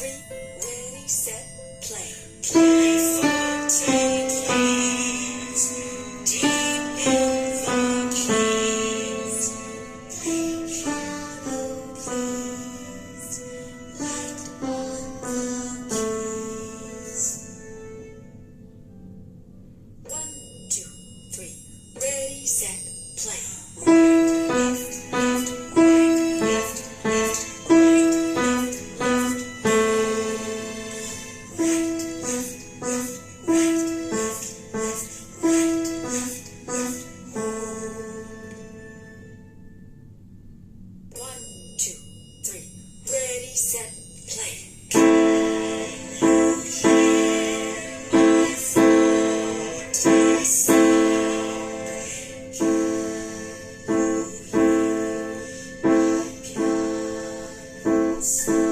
three, ready, set, play. Play forte, please. Deep in the keys. Play piano, please. Light on the keys. 1, 2, 3, ready, set, play. Ready, set, play. Can you hear my forte sound? Can you hear my piano sound?